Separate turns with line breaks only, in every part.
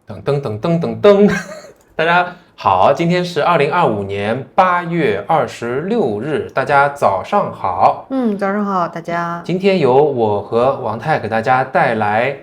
噔噔噔噔噔噔，大家好，今天是2025年8月26日，大家早上好。
早上好，大家。
今天由我和王太给大家带来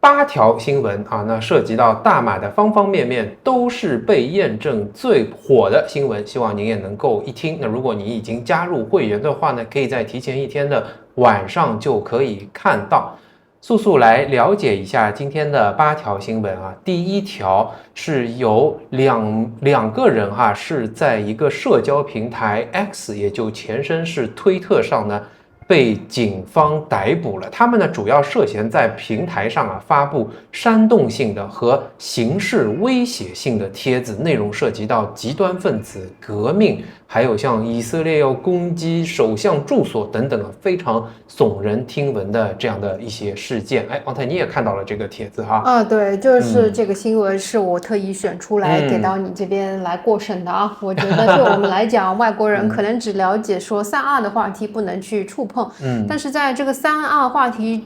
8条新闻啊，那涉及到大马的方方面面，都是被验证最火的新闻，希望您也能够一听。那如果你已经加入会员的话呢，可以在提前一天的晚上就可以看到。速速来了解一下今天的8条新闻啊。第一条是有两个人哈，是在一个社交平台 X， 也就前身是推特上呢，被警方逮捕了。他们呢主要涉嫌在平台上发布煽动性的和刑事威胁性的帖子，内容涉及到极端分子、革命，还有像以色列要攻击首相住所等等非常耸人听闻的这样的一些事件。王太你也看到了这个帖子哈？
对，就是这个新闻是我特意选出来给到你这边来过审的啊。我觉得对我们来讲，外国人可能只了解说3R 的话题不能去触碰，但是在这个3R 话题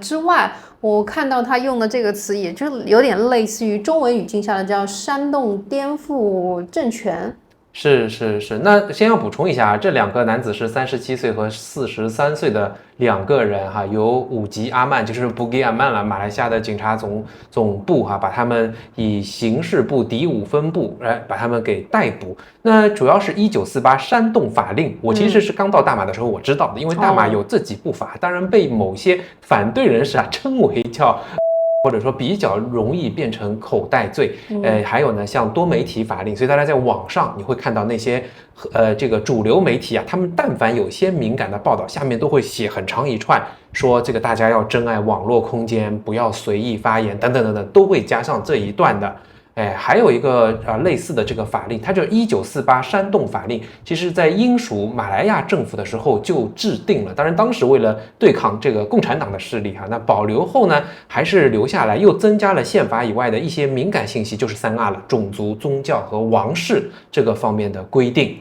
之外，我看到他用的这个词，也就有点类似于中文语境下的叫煽动颠覆政权。
是，那先要补充一下，这两个男子是37岁和43岁的两个人哈，由五级阿曼，就是布吉阿曼了，马来西亚的警察总部哈，把他们以刑事部第5分部来把他们给逮捕。那主要是1948煽动法令，我其实是刚到大马的时候我知道的，因为大马有这几部法，当然被某些反对人士称为叫，或者说比较容易变成口袋罪，还有呢像多媒体法令，所以大家在网上你会看到那些这个主流媒体他们但凡有些敏感的报道，下面都会写很长一串，说这个大家要珍爱网络空间，不要随意发言等等等等，都会加上这一段的。还有一个类似的这个法令，它叫1948煽动法令，其实在英属马来亚政府的时候就制定了，当然当时为了对抗这个共产党的势力那保留后呢还是留下来，又增加了宪法以外的一些敏感信息，就是3R了，种族、宗教和王室这个方面的规定。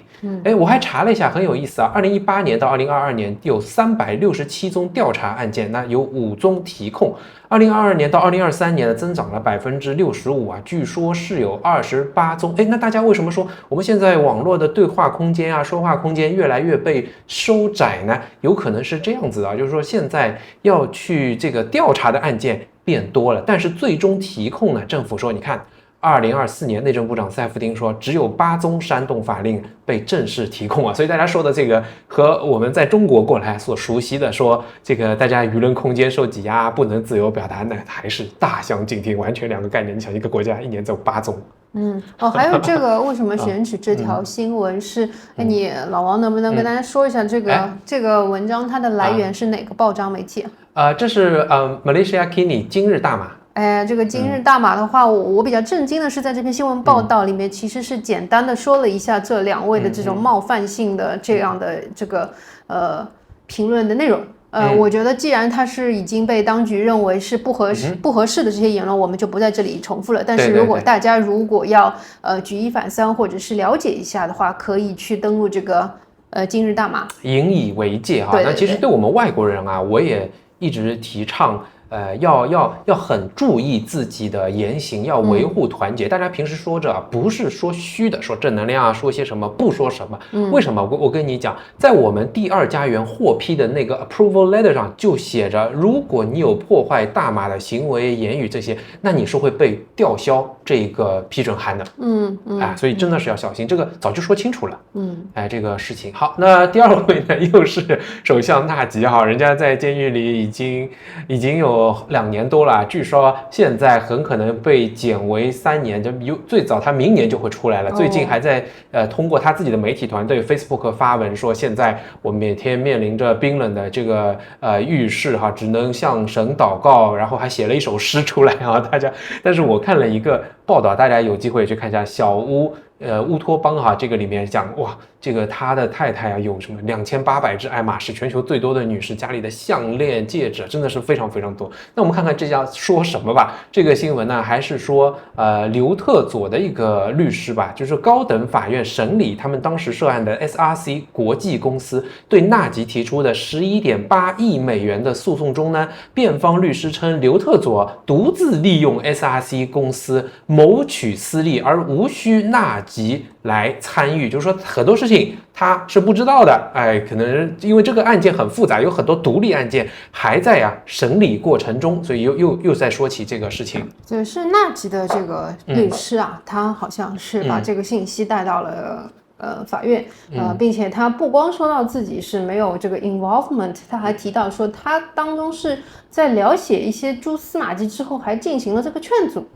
我还查了一下，很有意思2018年到2022年有367宗调查案件，那有5宗提控。2022年到2023年呢，增长了65%据说是有28宗。那大家为什么说我们现在网络的对话空间说话空间越来越被收窄呢？有可能是这样子就是说现在要去这个调查的案件变多了，但是最终提控呢，政府说你看。2024年内政部长塞夫丁说，只有8宗煽动法令被正式提控所以大家说的这个和我们在中国过来所熟悉的说这个大家舆论空间受挤压，不能自由表达，那还是大相径庭，完全两个概念。你想一个国家一年只有8宗。
还有这个为什么选取这条新闻是？你老王能不能跟大家说一下这个文章它的来源是哪个报章媒体？
这是Malaysia Kini 今日大马。
这个今日大马的话，我比较震惊的是，在这篇新闻报道里面，其实是简单的说了一下这2位的这种冒犯性的这样的这个评论的内容。我觉得既然它是已经被当局认为是不合适的这些言论，我们就不在这里重复了。但是如果大家要举一反三或者是了解一下的话，可以去登录这个今日大马，
引以为戒哈。那其实对我们外国人我也一直提倡。要很注意自己的言行，要维护团结。大家平时说着不是说虚的，说正能量说些什么，不说什么。为什么？我跟你讲，在我们第2家园获批的那个 approval letter 上就写着，如果你有破坏大马的行为、言语这些，那你是会被吊销这个批准函的。所以真的是要小心，这个早就说清楚了。这个事情好。那第2位呢，又是首相纳吉人家在监狱里已经有2年多了，据说现在很可能被减为3年，就最早他明年就会出来了。最近还在通过他自己的媒体团队 Facebook 发文说，现在我每天面临着冰冷的这个狱事只能向神祷告，然后还写了一首诗出来大家。但是我看了一个报道，大家有机会去看一下小乌托邦哈，这个里面讲哇，这个他的太太啊有什么2800只爱马仕，全球最多的女士家里的项链戒指真的是非常非常多。那我们看看这家说什么吧。这个新闻呢还是说刘特佐的一个律师吧，就是高等法院审理他们当时涉案的 SRC 国际公司对纳吉提出的11.8亿美元的诉讼中呢，辩方律师称刘特佐独自利用 SRC 公司谋取私利，而无需纳吉来参与，就是说很多事情他是不知道的，可能因为这个案件很复杂，有很多独立案件还在审理过程中，所以又在说起这个事情。
就是纳吉的这个律师啊，他好像是把这个信息带到了法院，并且他不光说到自己是没有这个 involvement， 他还提到说他当中是在了解一些蛛丝马迹之后，还进行了这个劝阻，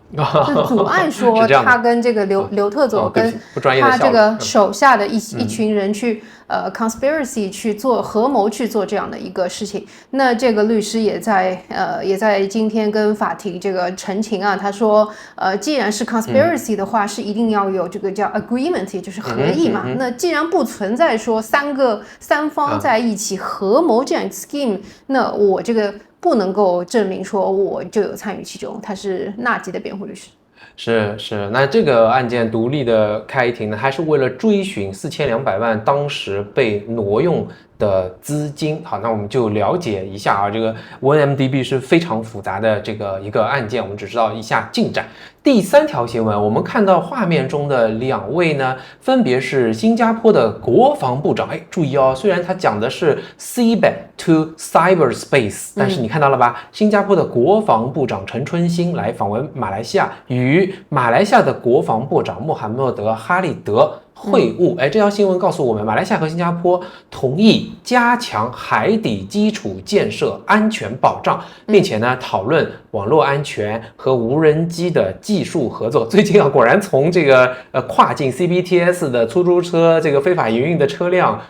就阻碍说他跟这个刘特佐跟他这个手下的一群人去conspiracy 去做合谋去做这样的一个事情。那这个律师也在今天跟法庭这个陈情啊，他说既然是 conspiracy 的话，是一定要有这个叫 agreement， 也就是合意嘛。那既然不存在说三方在一起合谋这样 scheme，那我这个不能够证明说我就有参与其中。他是纳吉的辩护律师。
是，那这个案件独立的开庭呢，还是为了追寻4200万当时被挪用的资金。好，那我们就了解一下啊，这个 1MDB 是非常复杂的这个一个案件，我们只知道一下进展。第3条新闻，我们看到画面中的2位呢，分别是新加坡的国防部长。注意哦，虽然他讲的是 Seabed to Cyberspace， 但是你看到了吧？新加坡的国防部长陈春兴来访问马来西亚，与马来西亚的国防部长穆罕默德哈利德会晤。这条新闻告诉我们，马来西亚和新加坡同意加强海底基础建设安全保障，并且呢讨论网络安全和无人机的技术合作。最近果然从这个跨境 CBTS 的出租车，这个非法营运的车辆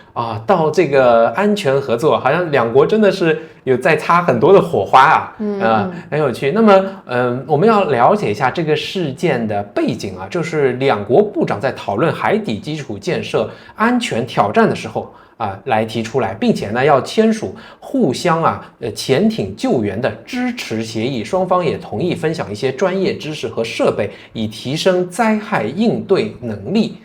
到这个安全合作，好像两国真的是有在擦很多的火花啊，很有趣。那么我们要了解一下这个事件的背景啊，就是两国部长在讨论海底基础建设安全挑战的时候来提出来，并且呢要签署互相潜艇救援的支持协议，双方也同意分享一些专业知识和设备，以提升灾害应对能力。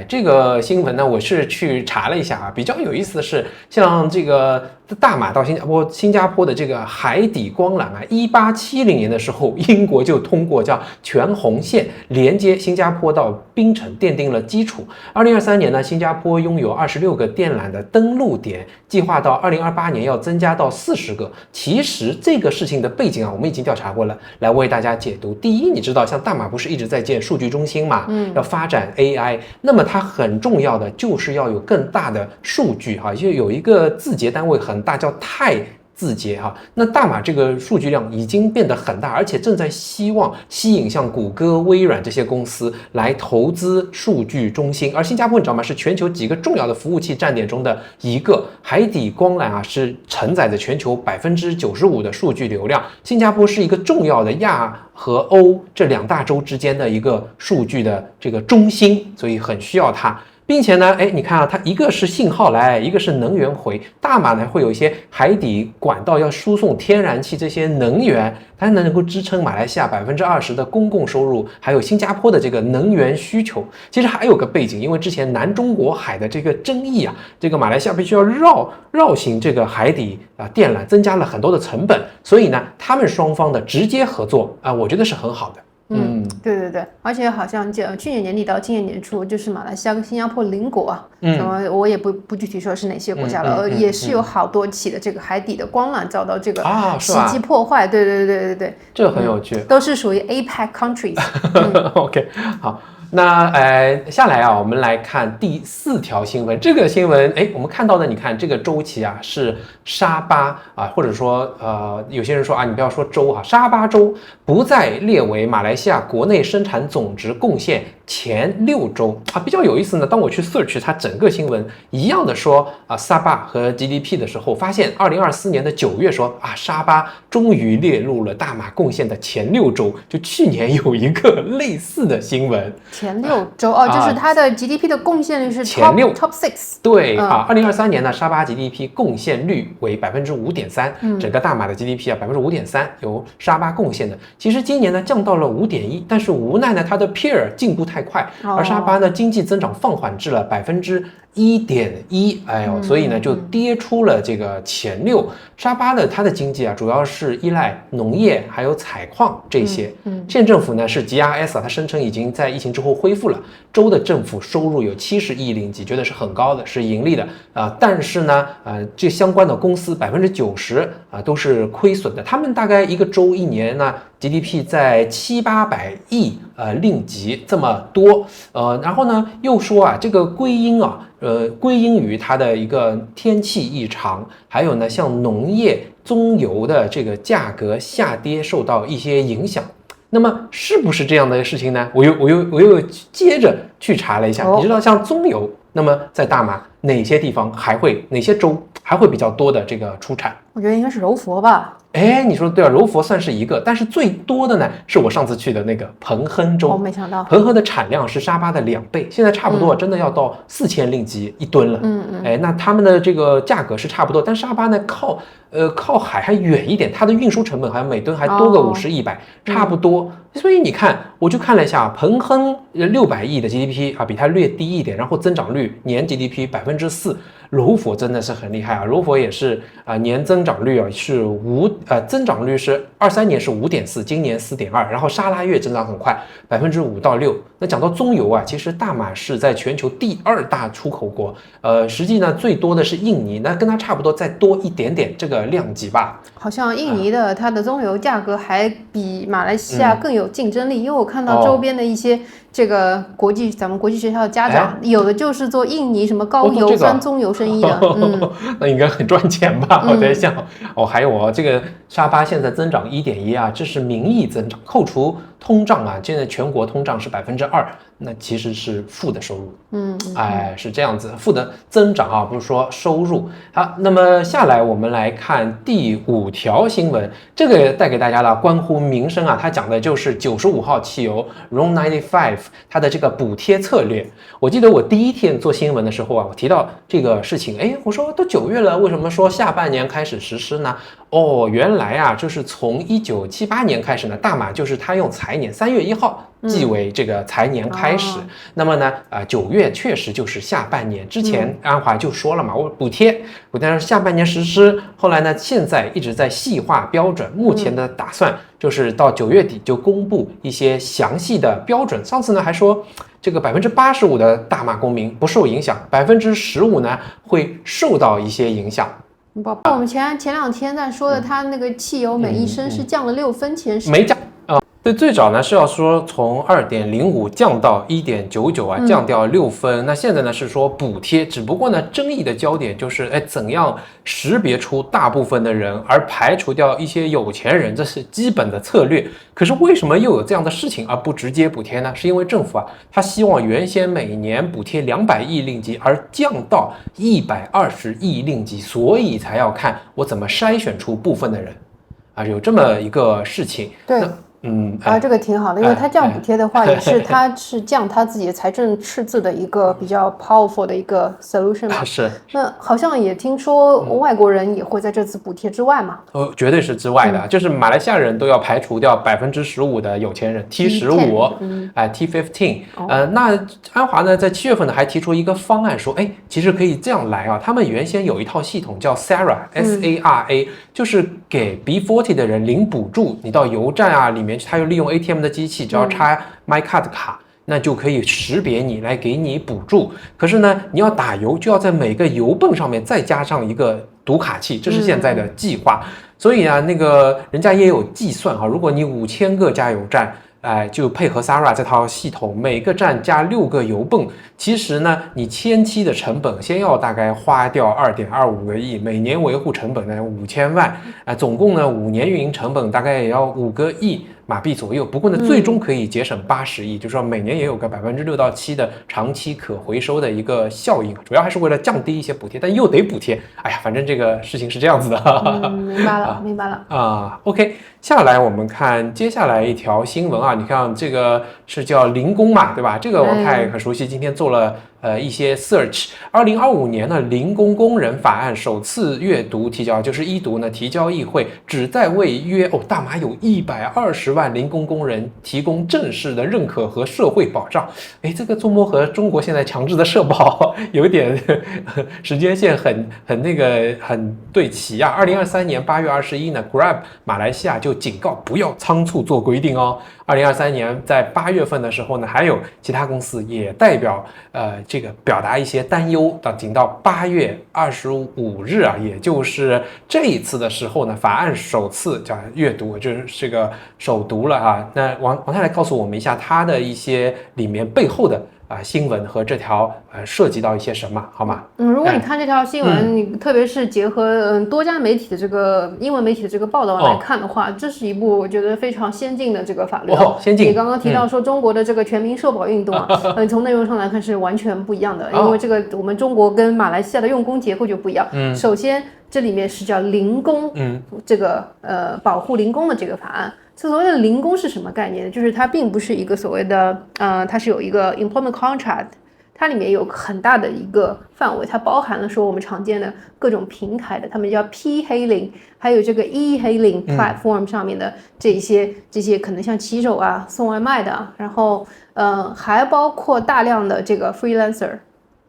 这个新闻呢，我是去查了一下比较有意思的是，像这个大马到新加坡的这个海底光缆1870年的时候，英国就通过叫全红线连接新加坡到槟城奠定了基础。2023年呢，新加坡拥有26个电缆的登陆点，计划到2028年要增加到40个。其实这个事情的背景我们已经调查过了，来为大家解读。第一，你知道像大马不是一直在建数据中心嘛，要发展 AI， 那么它很重要的就是要有更大的数据就有一个字节单位很大，叫太字节那大马这个数据量已经变得很大，而且正在希望吸引像谷歌、微软这些公司来投资数据中心。而新加坡你知道吗，是全球几个重要的服务器站点中的一个。海底光缆是承载着全球95%的数据流量。新加坡是一个重要的亚和欧这2大洲之间的一个数据的这个中心，所以很需要它。并且呢，你看它一个是信号来，一个是能源回。大马呢会有一些海底管道要输送天然气这些能源，它能够支撑马来西亚20%的公共收入，还有新加坡的这个能源需求。其实还有个背景，因为之前南中国海的这个争议这个马来西亚必须要绕行这个海底电缆，增加了很多的成本，所以呢，他们双方的直接合作我觉得是很好的。
对，而且好像去年年底到今年年初，就是马来西亚跟新加坡邻国我也不具体说是哪些国家了，也是有好多起的这个海底的光缆遭到这个袭击破坏。对，
这很有趣，
都是属于 APEC countries。OK，
好。那下来我们来看第4条新闻。这个新闻我们看到的，你看这个周期是沙巴或者说有些人说你不要说州沙巴州不再列为马来西亚国内生产总值贡献前6周啊，比较有意思呢。当我去 search 它整个新闻，一样的说沙巴和 GDP 的时候，发现2024年的9月说沙巴终于列入了大马贡献的前6周，就去年有一个类似的新闻。
前6周就是它的 GDP 的贡献率是
前6
top 6。
对2023年呢，沙巴 GDP 贡献率为5.3%，整个大马的 GDP 5.3%由沙巴贡献的。其实今年呢降到了5.1%，但是无奈呢它的 peer 进步太快，而沙巴呢经济增长放缓至了1.1%，所以呢就跌出了这个前6。沙巴呢它的经济主要是依赖农业还有采矿这些。县政府呢是 GRS 它声称已经在疫情之后恢复了，州的政府收入有70亿令吉，觉得是很高的，是盈利的但是呢这相关的公司90%都是亏损的，他们大概一个州一年呢 GDP 在700-800亿令吉这么多，然后呢又说这个归因于它的一个天气异常，还有呢像农业棕油的这个价格下跌受到一些影响。那么是不是这样的事情呢？我又接着去查了一下，你知道像棕油，那么在大马哪些地方哪些州还会比较多的这个出产？
我觉得应该是柔佛吧。
你说对柔佛算是一个，但是最多的呢是我上次去的那个彭亨州。
没想到
彭亨的产量是沙巴的2倍，现在差不多真的要到4000令吉一吨了。那他们的这个价格是差不多，但沙巴呢靠海还远一点，它的运输成本还每吨还多个50-100，差不多。所以你看，我就看了一下彭亨600亿的 GDP 比它略低一点，然后增长率年 GDP 4%。柔佛真的是很厉害柔佛也是年增长率是增长率是23年是5.4%，今年4.2%，然后沙拉越增长很快5%到6%。那讲到棕油其实大马是在全球第2大出口国，实际呢最多的是印尼，那跟它差不多再多一点点这个量级吧。
好像印尼的它的棕油价格还比马来西亚更有竞争力，因为我看到周边的一些这个咱们国际学校的家长，有的就是做印尼什么高油酸棕油生意的。
那应该很赚钱吧？我在想还有这个沙巴现在增长1.1%这是名义增长，扣除通胀现在全国通胀是2%，那其实是负的收入。是这样子，负的增长不是说收入。好，那么下来我们来看第5条新闻，这个带给大家的关乎民生它讲的就是95号汽油 RON 95它的这个补贴策略。我记得我第1天做新闻的时候我提到这个事情，我说都9月了，为什么说下半年开始实施呢？原来就是从1978年开始呢，大马就是它用财年3月1号即为这个财年开始。那么呢9月确实就是下半年，之前安华就说了嘛，我补贴是下半年实施，后来呢现在一直在细化标准，目前的打算就是到9月底就公布一些详细的标准。上次呢还说这个85%的大马公民不受影响，15%呢会受到一些影响。
我们前2天在说的，它那个汽油每1升是降了6分钱，
没降最早呢是要说从2.05降到1.99降掉6分。那现在呢是说补贴，只不过呢争议的焦点就是怎样识别出大部分的人，而排除掉一些有钱人，这是基本的策略。可是为什么又有这样的事情而不直接补贴呢？是因为政府他希望原先每年补贴200亿令吉而降到120亿令吉，所以才要看我怎么筛选出部分的人有这么一个事情。
对。这个挺好的，因为他降补贴的话，也是他是降他自己的财政赤字的一个比较 powerful 的一个 solution 嘛。
是。
那好像也听说外国人也会在这次补贴之外嘛。
绝对是之外的，就是马来西亚人都要排除掉15%的有钱人 T15 T15。那安华呢在7月份呢还提出一个方案说，其实可以这样来他们原先有一套系统叫 SARA，就是给 B40 的人领补助，你到油站里面他又利用 ATM 的机器，只要插 MyCard 卡，那就可以识别你来给你补助。可是呢你要打油就要在每个油泵上面再加上一个读卡器，这是现在的计划。所以那个人家也有计算如果你5000个加油站就配合 SARA 这套系统，每个站加6个油泵，其实呢你前期的成本先要大概花掉2.25个亿，每年维护成本呢5000万总共呢5年运营成本大概也要5个亿马币左右。不过呢，最终可以节省80亿，就是说每年也有个6%到7%的长期可回收的一个效应，主要还是为了降低一些补贴，但又得补贴。哎呀，反正这个事情是这样子的。
明白了，明白了。
OK，下来我们看接下来一条新闻啊，你看这个是叫零工嘛，对吧？这个王太很熟悉，今天做了一些 search。2025年呢，零工工人法案首次阅读提交，就是一读呢提交议会，旨在为大马有120万零工工人提供正式的认可和社会保障。哎，这个周末和中国现在强制的社保有点时间线很对齐啊。2023年8月21呢 ，Grab 马来西亚就警告不要仓促做规定哦。2023年在8月份的时候呢，还有其他公司也代表这个表达一些担忧，仅到8月25日啊，也就是这一次的时候呢，法案首次阅读，就是这个首读了啊。那王太来告诉我们一下他的一些里面背后的新闻和这条涉及到一些什么，好吗？
如果你看这条新闻，你特别是结合多家媒体的这个英文媒体的这个报道来看的话，这是一部我觉得非常先进的这个法律。
先进。
你刚刚提到说中国的这个全民社保运动啊，从内容上来看是完全不一样的，因为这个我们中国跟马来西亚的用工结构就不一样。首先这里面是叫零工，这个保护零工的这个法案。所谓的零工是什么概念呢？就是它并不是一个所谓的它是有一个 employment contract， 它里面有很大的一个范围，它包含了说我们常见的各种平台的，他们叫 P-hailing， 还有这个 E-hailing platform 上面的这些可能像骑手啊、送外卖的，然后还包括大量的这个 freelancer。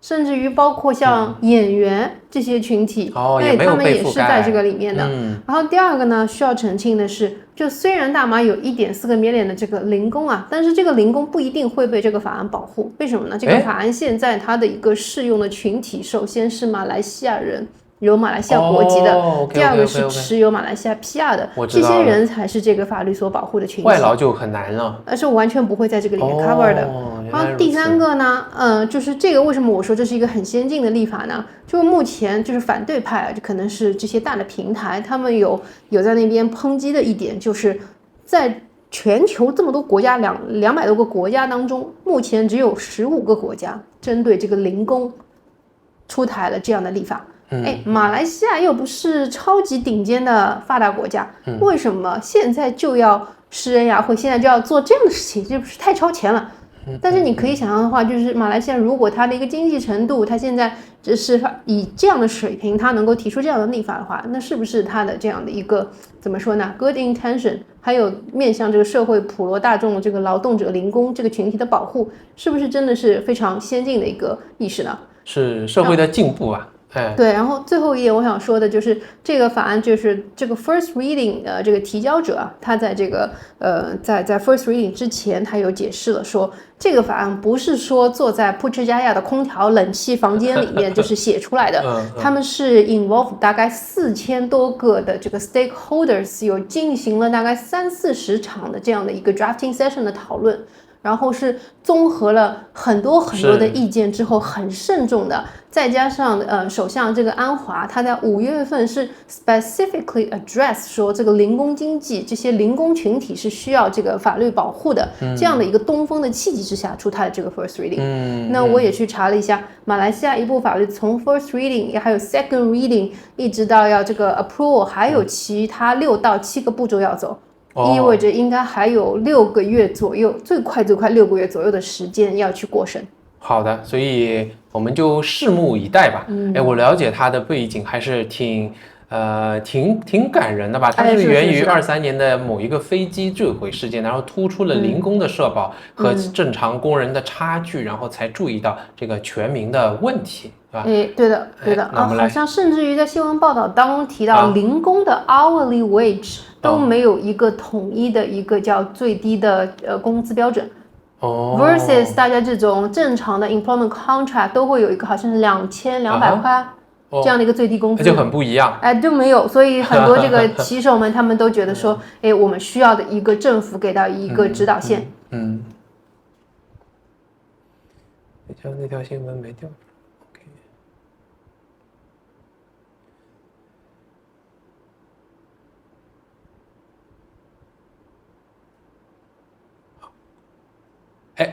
甚至于包括像演员这些群体，他们也是在这个里面的。然后第二个呢，需要澄清的是，就虽然大马有1.4个 million 的这个零工啊，但是这个零工不一定会被这个法案保护。为什么呢？这个法案现在它的一个适用的群体，首先是马来西亚人。有马来西亚国籍的，第二个是持有马来西亚 PR 的，这些人才是这个法律所保护的群体。
外劳就很难了，
是完全不会在这个里面 cover 的。然后第三个呢，就是这个为什么我说这是一个很先进的立法呢？就目前就是反对派就可能是这些大的平台，他们有在那边抨击的一点，就是在全球这么多国家200多个国家当中，目前只有15个国家针对这个零工出台了这样的立法。马来西亚又不是超级顶尖的发达国家，为什么现在就要施恩雅慧现在就要做这样的事情？这不是太超前了？但是你可以想象的话，就是马来西亚如果它的一个经济程度，它现在只是以这样的水平，它能够提出这样的立法的话，那是不是它的这样的一个怎么说呢 ？good intention， 还有面向这个社会普罗大众的这个劳动者零工这个群体的保护，是不是真的是非常先进的一个意识呢？
是社会的进步吧。
对，然后最后一点我想说的就是这个法案，就是这个 first reading 这个提交者他在这个在 first reading 之前，他有解释了说，这个法案不是说坐在普什加亚的空调冷气房间里面就是写出来的，他们是 involve 大概4000多个的这个 stakeholders， 有进行了大概30-40场的这样的一个 drafting session 的讨论。然后是综合了很多的意见之后，很慎重的，再加上首相这个安华，他在5月份是 specifically address 说这个零工经济这些零工群体是需要这个法律保护的，这样的一个东风的契机之下出台的这个 first reading。那我也去查了一下，马来西亚一部法律从 first reading 也还有 second reading 一直到要这个 approval， 还有其他6到7个步骤要走。意味着应该还有6个月左右，最快6个月左右的时间要去过审。
好的，所以我们就拭目以待吧。我了解他的背景还是挺感人的吧？它是源于23年的某一个飞机坠毁事件，然后突出了零工的社保和正常工人的差距，然后才注意到这个全民的问题，对吧？
对的，好像甚至于在新闻报道当中提到零工的 hourly wage。都没有一个统一的一个叫最低的工资标准，versus 大家这种正常的 employment contract 都会有一个好像是2200块这样的一个最低工资，
就很不一样，
就没有，所以很多这个骑手们他们都觉得说，我们需要的一个政府给到一个指导线。
那条新闻没掉。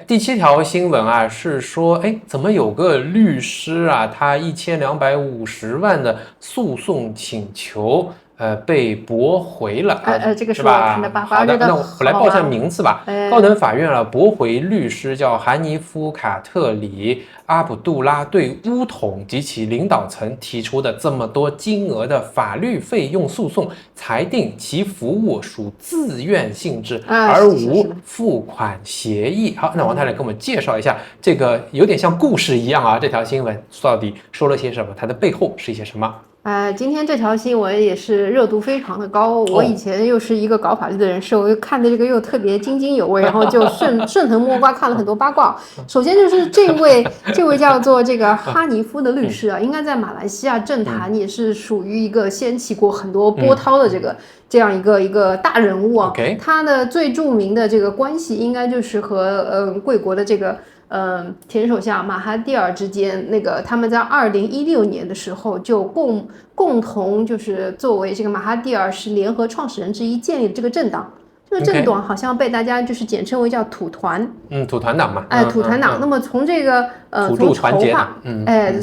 第7条新闻啊是说，怎么有个律师啊，他1250万的诉讼请求，被驳回了
这个
是吧？
我看的吧。
好的，那我来报一下名字吧。高等法院驳回律师叫韩尼夫·卡特里·阿卜杜拉对巫统及其领导层提出的这么多金额的法律费用诉讼，裁定其服务属自愿性质，而无付款协议。好，那王太来给我们介绍一下这个有点像故事一样啊，这条新闻到底说了些什么？它的背后是一些什么？
今天这条新闻也是热度非常的高。我以前又是一个搞法律的人士，我又看的这个又特别津津有味，然后就顺藤摸瓜看了很多八卦。首先就是这位叫做这个哈尼夫的律师啊，应该在马来西亚政坛也是属于一个掀起过很多波涛的这样一个大人物啊。他的最著名的这个关系应该就是和贵国的这个前首相马哈蒂尔之间，他们在2016年的时候就共同就是作为这个马哈蒂尔是联合创始人之一建立的这个政党。这个政党好像被大家就是简称为叫土团，
土团党嘛，
土团党。那么从这个
从筹划，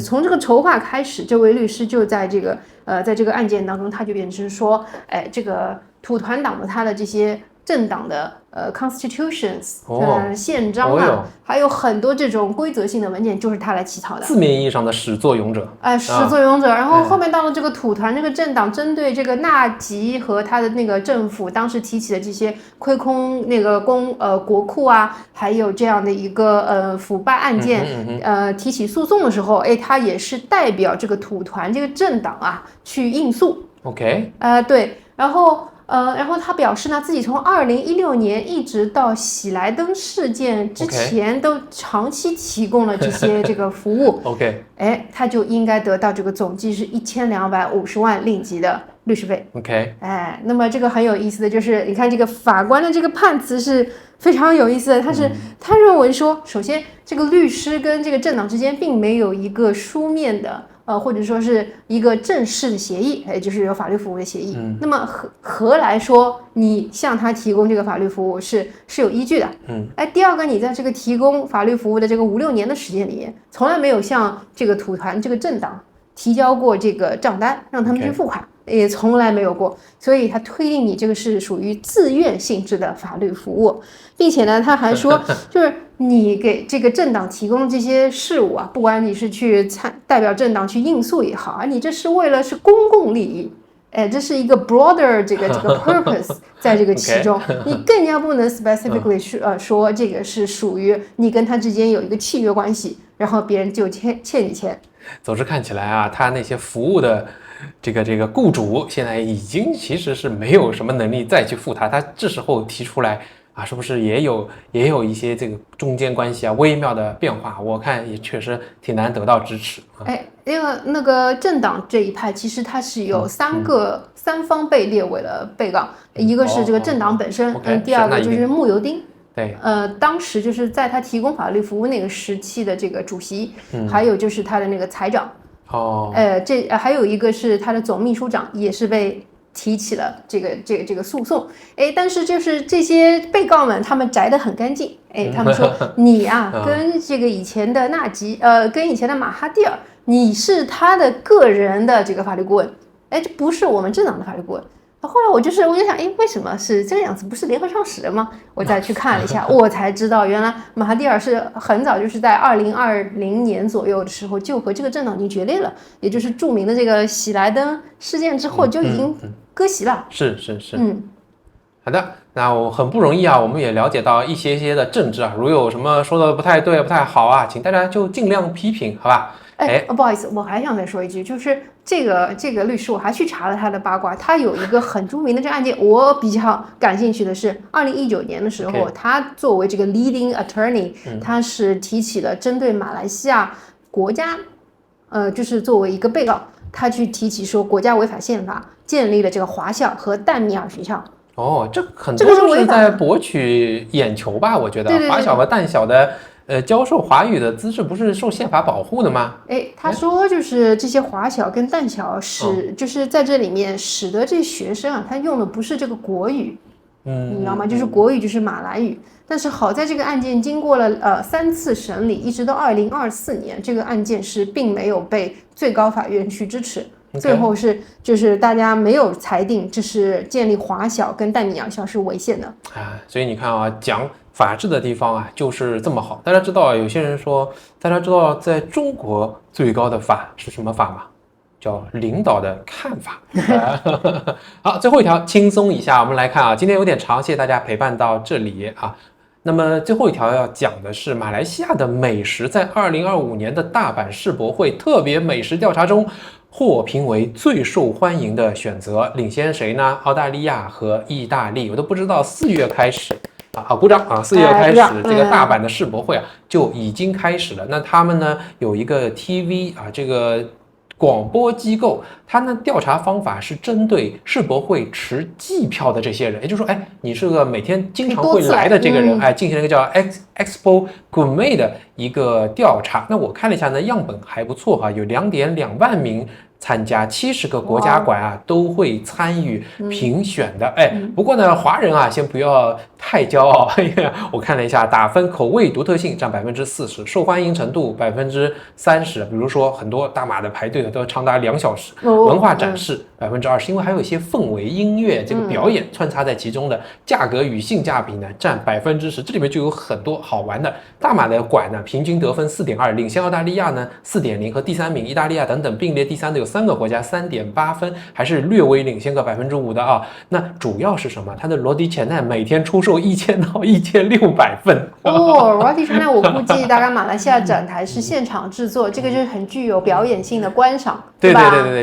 从这个筹划开始，这位律师就在这个案件当中，他就变成说，这个土团党的他的这些政党的constitutions 宪章啊，还有很多这种规则性的文件，就是他来起草的。
字面意义上的始作俑者，
始作俑者。然后后面到了这个土团这个政党，针对这个纳吉和他的那个政府当时提起的这些亏空那个国库啊，还有这样的一个腐败案件，提起诉讼的时候，他也是代表这个土团这个政党啊去应诉。
OK，
对，然后他表示呢，自己从2016年一直到喜来登事件之前，都长期提供了这些这个服务。
OK，
他就应该得到这个总计是1250万令吉的律师费。
OK，
那么这个很有意思的就是，你看这个法官的这个判词是非常有意思的，他认为说，首先这个律师跟这个政党之间并没有一个书面的。或者说是一个正式的协议，就是有法律服务的协议。那么何来说你向他提供这个法律服务是有依据的？第二个，你在这个提供法律服务的这个5-6年的时间里面，从来没有向这个土团这个政党提交过这个账单，让他们去付款。也从来没有过，所以他推定你这个是属于自愿性质的法律服务，并且呢，他还说，就是你给这个政党提供这些事务啊，不管你是去代表政党去应诉也好啊，你这是为了是公共利益，这是一个 broader 这个 purpose 在这个其中，你更加不能 specifically 说这个是属于你跟他之间有一个契约关系，然后别人就欠你钱。
总之看起来啊，他那些服务的。这个雇主现在已经其实是没有什么能力再去付他这时候提出来啊，是不是也有一些这个中间关系啊微妙的变化？我看也确实挺难得到支持。
那个政党这一派其实它是有三方被列为了被告，一个是这个政党本身，第二个就是慕尤丁。
对，
当时就是在他提供法律服务那个时期的这个主席，还有就是他的那个财长。还有一个是他的总秘书长，也是被提起了这个诉讼。但是就是这些被告们，他们摘得很干净。他们说你啊，跟这个以前的纳吉，跟以前的马哈蒂尔，你是他的个人的这个法律顾问，这不是我们政党的法律顾问。后来我就想，为什么是这个样子？不是联合创始人吗？我再去看了一下，我才知道，原来马哈蒂尔是很早，就是在2020年左右的时候，就和这个政党已经决裂了，也就是著名的这个喜来登事件之后就已经割席了。
是。好的，那我很不容易啊，我们也了解到一些的政治啊，如有什么说的不太对、不太好啊，请大家就尽量批评，好吧？
不好意思，我还想再说一句，就是这个律师，我还去查了他的八卦，他有一个很著名的这个案件，我比较感兴趣的是2019年的时候，他作为这个 leading attorney，他是提起了针对马来西亚国家，就是作为一个被告，他去提起说国家违反宪法，建立了这个华校和淡米尔学校。
这很多都是在博取眼球吧？我觉得华小和淡小的。教授华语的资质不是受宪法保护的吗？
他说就是这些华小跟淡小就是在这里面使得这学生啊，他用的不是这个国语，你知道吗？就是国语就是马来语。但是好在这个案件经过了3次审理，一直到2024年，这个案件是并没有被最高法院去支持。最后就是大家没有裁定这是建立华小跟淡米养校是违宪的
啊。所以你看啊，讲法治的地方啊就是这么好。大家知道，有些人说，大家知道在中国最高的法是什么法吗？叫领导的看法。好，最后一条轻松一下，我们来看啊，今天有点长，谢谢大家陪伴到这里啊。那么最后一条要讲的是马来西亚的美食，在2025年的大阪世博会特别美食调查中获评为最受欢迎的选择，领先谁呢？澳大利亚和意大利。我都不知道4月开始好，鼓掌啊！4月开始，这个大阪的世博会啊就已经开始了。那他们呢有一个 TV 啊，这个广播机构，它呢调查方法是针对世博会持季票的这些人，也就是说，你是个每天经常会来的这个人，进行了一个叫 Expo Gourmet 的一个调查。那我看了一下呢，样本还不错哈，有2.2万名参加，70个国家馆啊都会参与评选的。不过呢，华人啊先不要太骄傲，我看了一下，打分口味独特性占40%，受欢迎程度30%。比如说很多大马的排队都长达2小时，文化展示20%，因为还有一些氛围音乐这个表演穿插在其中的。价格与性价比呢占10%，这里面就有很多好玩的。大马的馆呢平均得分4.2，领先澳大利亚呢4.0，和第3名意大利亚等等并列第3的有3个国家3.8分，还是略微领先个5%的啊。那主要是什么？它的罗迪前奈每天出售1000到1600份
罗迪前奈我估计大概马来西亚展台是现场制作，这个就是很具有表演性的观赏，
对，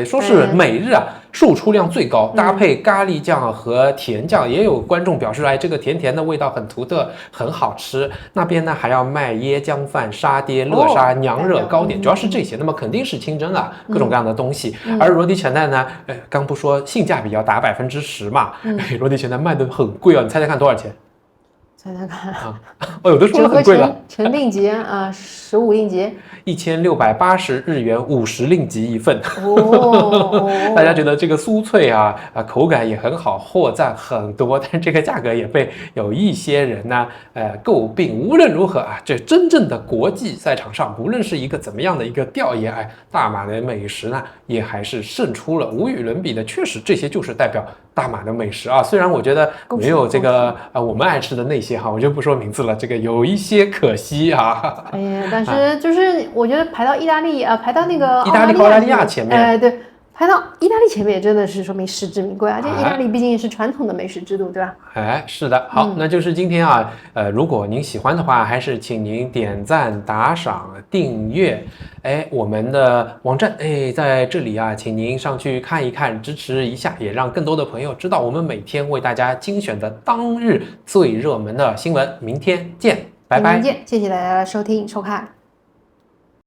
说是每日售出量最高，搭配咖喱酱和甜酱，也有观众表示，这个甜甜的味道很独特，很好吃。那边呢还要卖椰浆饭、沙爹、乐沙、娘惹糕点，主要是这些。那么肯定是清真啊，各种各样的东西。而罗迪前奈呢，刚不说性价比要达10%嘛，罗迪前奈卖的很贵啊，你猜猜看多少钱？
猜猜看
有的说很贵了，
成令吉15令吉
，1680日元，50令吉一份。大家觉得这个酥脆口感也很好，获赞很多，但这个价格也被有一些人呢诟病。无论如何这真正的国际赛场上，无论是一个怎么样的一个调研，大马的美食呢也还是胜出了，无与伦比的。确实，这些就是代表大马的美食啊。虽然我觉得没有这个我们爱吃的那些我就不说名字了，这个有一些可惜啊。
但是就是我觉得排到意大利排到那个
意大利、澳大利亚前面，
对，排到意大利前面也真的是说明实至名归这意大利毕竟也是传统的美食制度，对吧？
是的。好，那就是今天如果您喜欢的话，还是请您点赞、打赏、订阅我们的网站在这里请您上去看一看，支持一下，也让更多的朋友知道我们每天为大家精选的当日最热门的新闻。明天见，拜拜。
明天见，谢谢大家的收听收看。